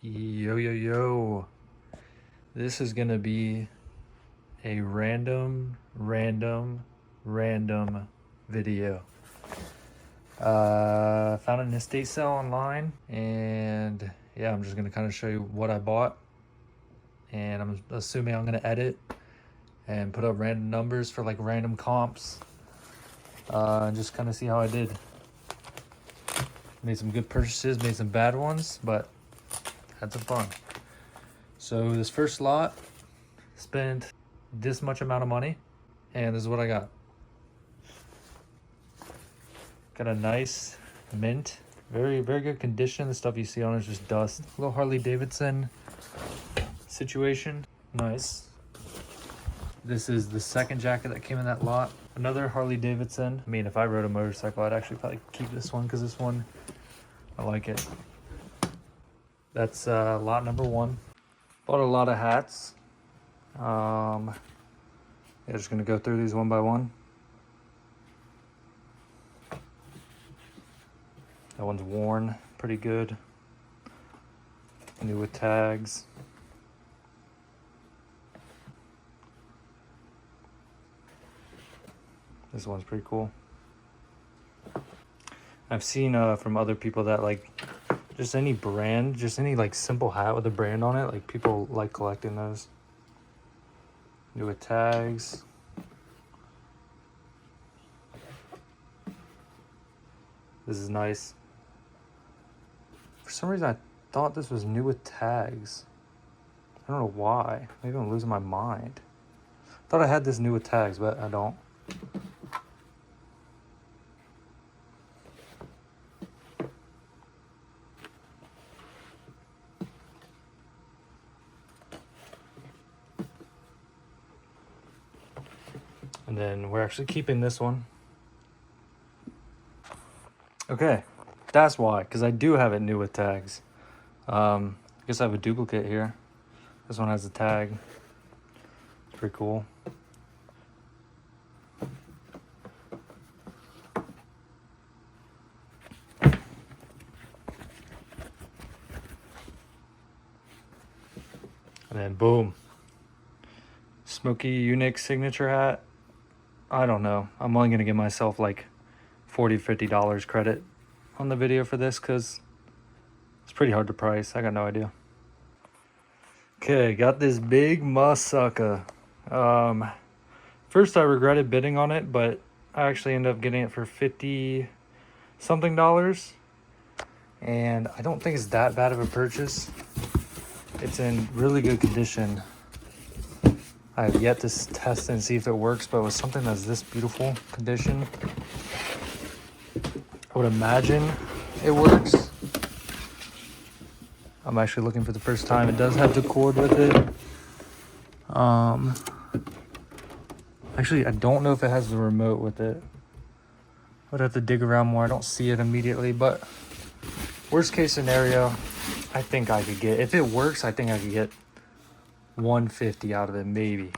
Yo, yo, yo. This is gonna be a random video. Found an estate sale online, and yeah, I'm just gonna kind of show you what I bought. And I'm assuming I'm gonna edit and put up random numbers for like random comps. And just kind of see how I did. Made some good purchases, made some bad ones, but had some fun. So this first lot, spent this much amount of money, and this is what I got. Got a nice mint, very good condition. The stuff you see on it is just dust. A little Harley-Davidson situation, nice. This is the second jacket that came in that lot. Another Harley-Davidson. I mean, if I rode a motorcycle, I'd actually probably keep this one because this one, I like it. That's lot number one. Bought a lot of hats. Yeah, just gonna go through these one by one. That one's worn, pretty good. New with tags. This one's pretty cool. I've seen from other people that like just any brand, just any like simple hat with a brand on it, like people like collecting those. New with tags. This is nice. For some reason I thought this was new with tags. I don't know why. Maybe I'm losing my mind. I thought I had this new with tags, but I don't. And then we're actually keeping this one. Okay, that's why, because I do have it new with tags. I guess I have a duplicate here. This one has a tag. It's pretty cool. And then boom. Smoky Unique signature hat. I don't know. I'm only gonna give myself like $40, $50 credit on the video for this because it's pretty hard to price. I got no idea. Okay, got this big sucker. First I regretted bidding on it, but I actually ended up getting it for $50 something. And I don't think it's that bad of a purchase. It's in really good condition. I have yet to test and see if it works, but with something that's this beautiful condition, I would imagine it works. I'm actually looking for the first time. It does have the cord with it. Actually, I don't know if it has the remote with it. I'd have to dig around more. I don't see it immediately, but worst case scenario, I think I could get, if it works, I think I could get 150 out of it, maybe.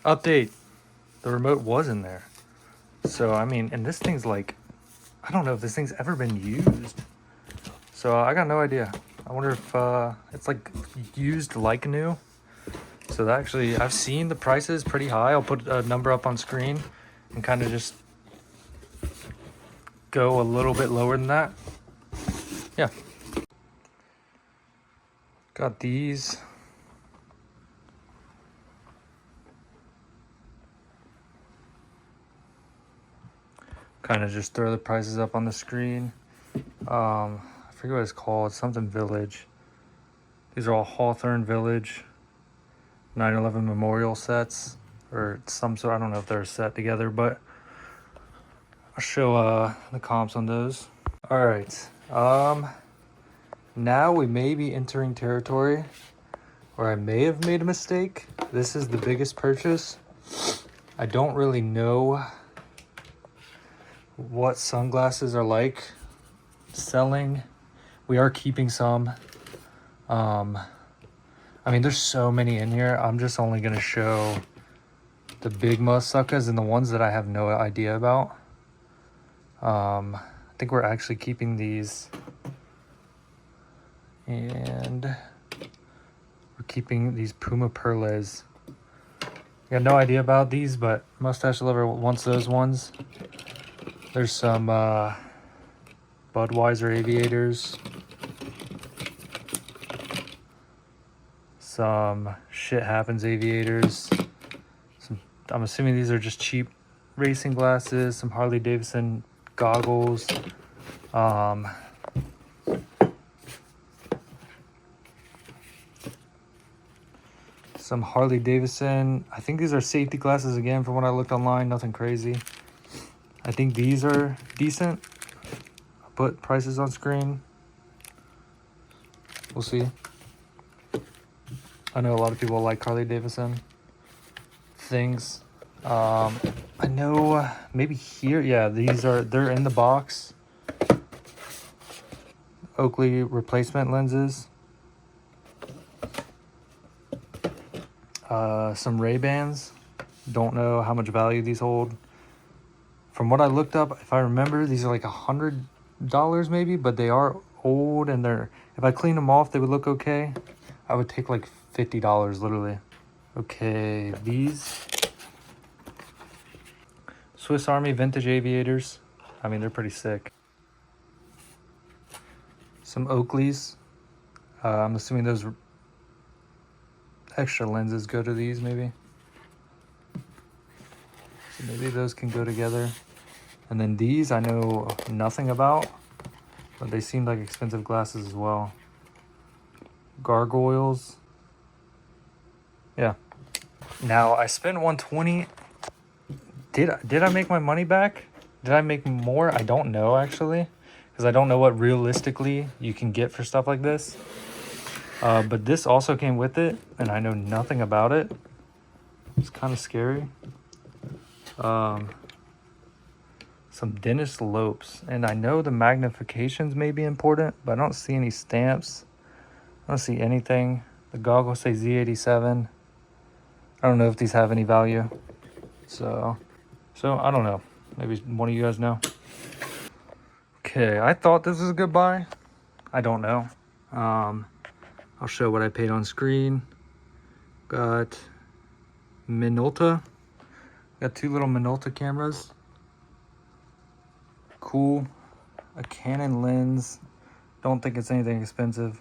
Update, the remote was in there. So I mean, and this thing's like, I don't know if this thing's ever been used, so I got no idea. I wonder if it's like used like new. So that actually, I've seen the prices pretty high. I'll put a number up on screen and kind of just go a little bit lower than that. Yeah. Got these. Kind of just throw the prices up on the screen. I forget what it's called, something Village. These are all Hawthorne Village 9/11 memorial sets, or some sort. I don't know if they're a set together, but I'll show the comps on those. All right. Now we may be entering territory where I may have made a mistake. This is the biggest purchase. I don't really know what sunglasses are like selling. We are keeping some. I mean, there's so many in here. I'm just only gonna show the big suckers and the ones that I have no idea about. I think we're actually keeping these And we're keeping these Puma Perles. I got no idea about these, but Mustache Lover wants those ones. There's some Budweiser aviators. Some Shit Happens aviators. I'm assuming these are just cheap racing glasses. Some Harley-Davidson goggles. Some Harley-Davidson. I think these are safety glasses again from what I looked online. Nothing crazy. I think these are decent. I'll put prices on screen. We'll see. I know a lot of people like Harley-Davidson things. I know maybe here, yeah, they're in the box. Oakley replacement lenses. Some Ray-Bans. Don't know how much value these hold. From what I looked up, if I remember, these are like $100 maybe, but they are old and if I clean them off, they would look okay. I would take like $50 literally. Okay, these Swiss Army vintage aviators. I mean, they're pretty sick. Some Oakleys. I'm assuming those extra lenses go to these maybe. So maybe those can go together. And then these I know nothing about, but they seem like expensive glasses as well. Gargoyles. Yeah. Now I spent $120. Did I make my money back? Did I make more? I don't know actually, because I don't know what realistically you can get for stuff like this. But this also came with it, and I know nothing about it. It's kind of scary. Some Dennis Lopes, and I know the magnifications may be important, but I don't see any stamps. I don't see anything. The goggles say Z87. I don't know if these have any value. So I don't know. Maybe one of you guys know. Okay, I thought this was a good buy. I don't know. I'll show what I paid on screen. Got Minolta. Got two little Minolta cameras. Cool. A Canon lens. Don't think it's anything expensive,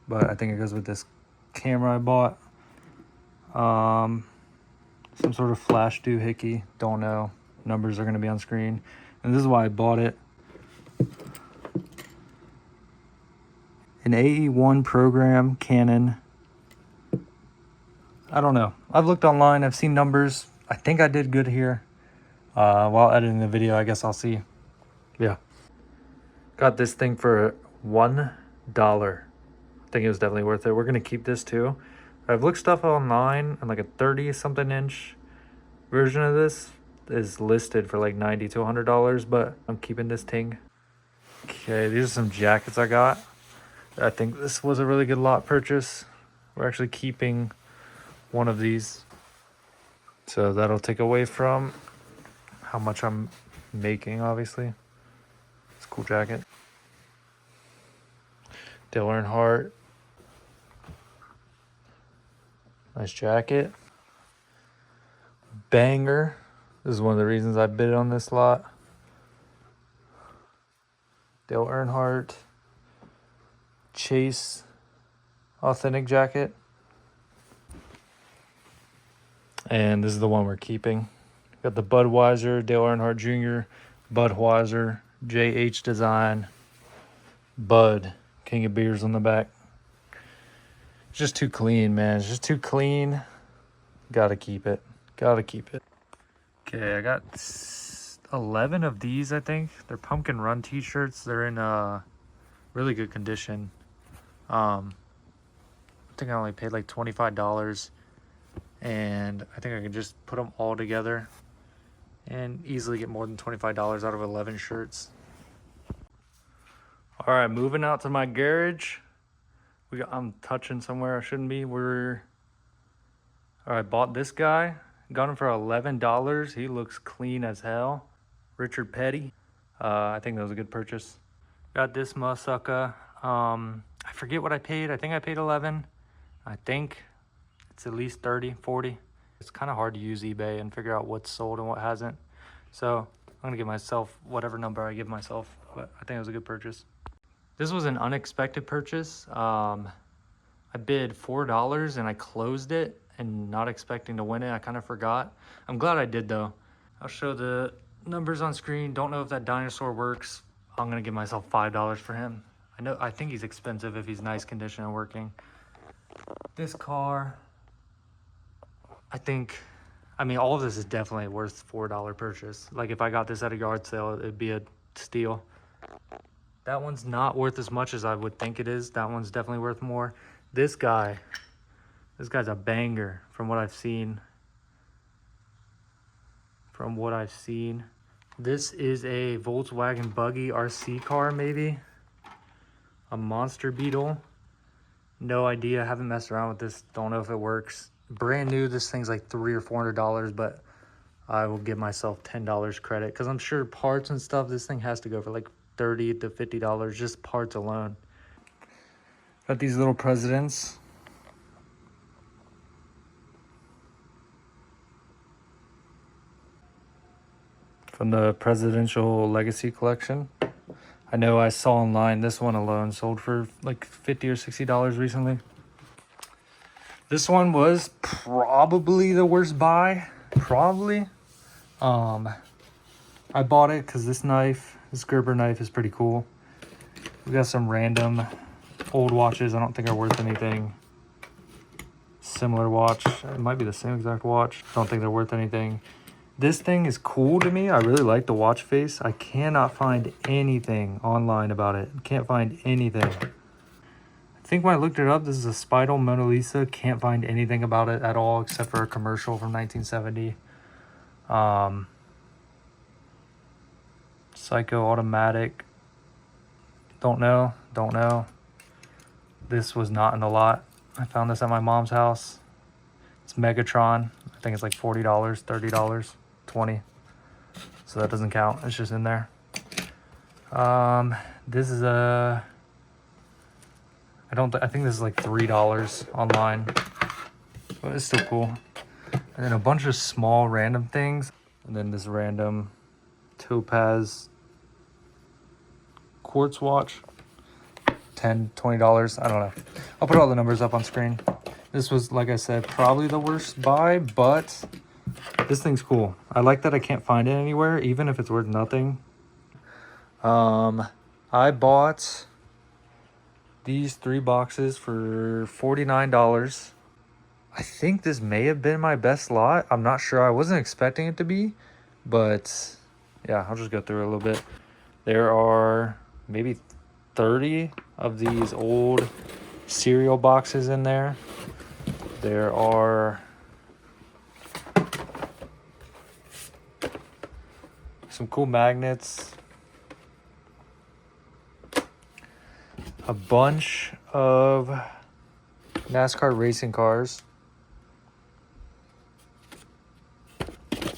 but I think it goes with this camera I bought. Some sort of flash doohickey. Don't know. Numbers are going to be on screen. And this is why I bought it. An AE1 program, Canon. I don't know. I've looked online. I've seen numbers. I think I did good here. While editing the video, I guess I'll see. Yeah. Got this thing for $1. I think it was definitely worth it. We're going to keep this too. I've looked stuff online, and like a 30-something inch version of this is listed for like $90 to $100, but I'm keeping this thing. Okay, these are some jackets I got. I think this was a really good lot purchase. We're actually keeping one of these, so that'll take away from how much I'm making, obviously. It's a cool jacket. Dale Earnhardt. Nice jacket. Banger. This is one of the reasons I bid on this lot. Dale Earnhardt. Chase authentic jacket. And this is the one we're keeping. Got the Budweiser, Dale Earnhardt Jr., Budweiser, JH Design, Bud, King of Beers on the back. It's just too clean, man. It's just too clean. Gotta keep it. Gotta keep it. Okay, I got 11 of these, I think. They're Pumpkin Run t-shirts. They're in really good condition. I think I only paid like $25. And I think I can just put them all together and easily get more than $25 out of 11 shirts. All right, moving out to my garage. I'm touching somewhere I shouldn't be. I bought this guy. Got him for $11. He looks clean as hell. Richard Petty. I think that was a good purchase. Got this motherfucker. I forget what I paid. I think I paid 11. I think it's at least 30, 40. It's kind of hard to use eBay and figure out what's sold and what hasn't. So I'm gonna give myself whatever number I give myself, but I think it was a good purchase. This was an unexpected purchase. I bid $4 and I closed it and not expecting to win it. I kind of forgot. I'm glad I did though. I'll show the numbers on screen. Don't know if that dinosaur works. I'm gonna give myself $5 for him. I think he's expensive if he's nice condition and working. This car, I mean, all of this is definitely worth $4 purchase. Like if I got this at a yard sale, it'd be a steal. That one's not worth as much as I would think it is. That one's definitely worth more. This guy's a banger from what I've seen. This is a Volkswagen Buggy RC car, maybe. A Monster Beetle. No idea, haven't messed around with this. Don't know if it works. Brand new, this thing's like $300 or $400, but I will give myself $10 credit because I'm sure parts and stuff, this thing has to go for like $30 to $50, just parts alone. Got these little presidents. From the Presidential Legacy Collection. I know I saw online this one alone sold for like $50 or $60 recently. This one was probably the worst buy. Probably. I bought it because this Gerber knife is pretty cool. We got some random old watches I don't think are worth anything. Similar watch. It might be the same exact watch. Don't think they're worth anything. This thing is cool to me. I really like the watch face. I cannot find anything online about it. Can't find anything. I think when I looked it up, this is a Spiral Mona Lisa. Can't find anything about it at all except for a commercial from 1970. Psycho Automatic. Don't know. This was not in the lot. I found this at my mom's house. It's Megatron. I think it's like $40, $30, $20. So that doesn't count. It's just in there. This is a... I think this is like $3 online. But it's still cool. And then a bunch of small random things. And then this random topaz quartz watch. $10, $20. I don't know. I'll put all the numbers up on screen. This was, like I said, probably the worst buy, but this thing's cool. I like that I can't find it anywhere, even if it's worth nothing. I bought these 3 boxes for $49. I think this may have been my best lot. I'm not sure. I wasn't expecting it to be, but yeah, I'll just go through it a little bit. There are maybe 30 of these old cereal boxes in there. There are some cool magnets. A bunch of NASCAR racing cars.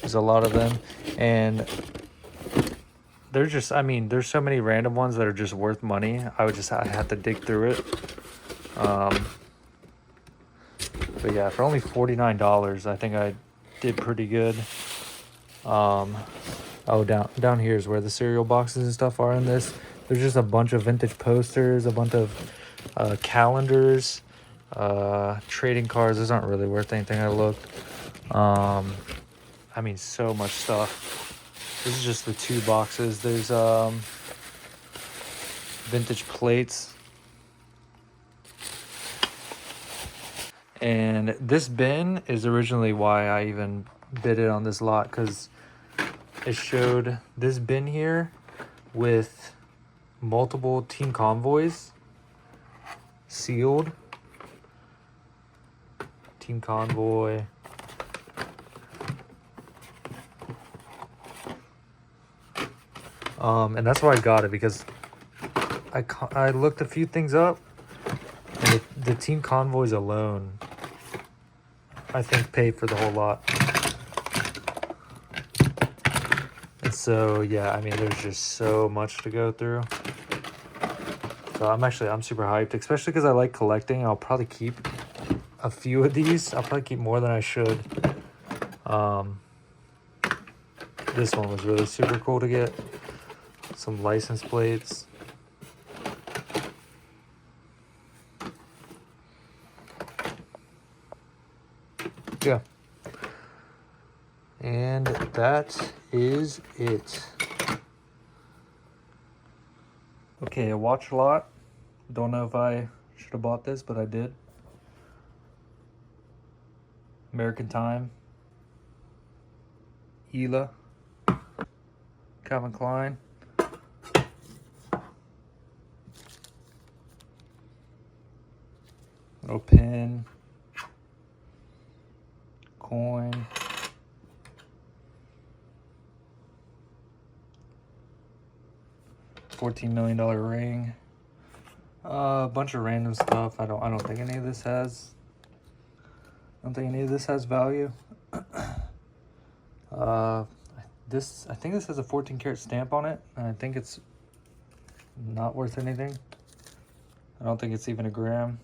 There's a lot of them. And they're just, I mean, there's so many random ones that are just worth money. I have to dig through it. But yeah, for only $49, I think I did pretty good. Oh, down here is where the cereal boxes and stuff are in this. There's just a bunch of vintage posters, a bunch of calendars, trading cards. Those aren't really worth anything. I looked. I mean, so much stuff. This is just the 2 boxes. There's vintage plates. And this bin is originally why I even bid it on this lot, because it showed this bin here with multiple team convoys sealed. Team convoy. And that's why I got it, because I looked a few things up, and the team convoys alone, I think, paid for the whole lot. And so, yeah, I mean, there's just so much to go through. So I'm super hyped, especially because I like collecting. I'll probably keep a few of these. I'll probably keep more than I should. This one was really super cool to get. Some license plates. Yeah. And that is it. Okay, I watch a lot. Don't know if I should have bought this, but I did. American Time. Hila. Calvin Klein. Little pin. Coin. $14 million ring. A bunch of random stuff. I don't think any of this has. I don't think any of this has value. I think this has a 14 karat stamp on it, and I think it's not worth anything. I don't think it's even a gram.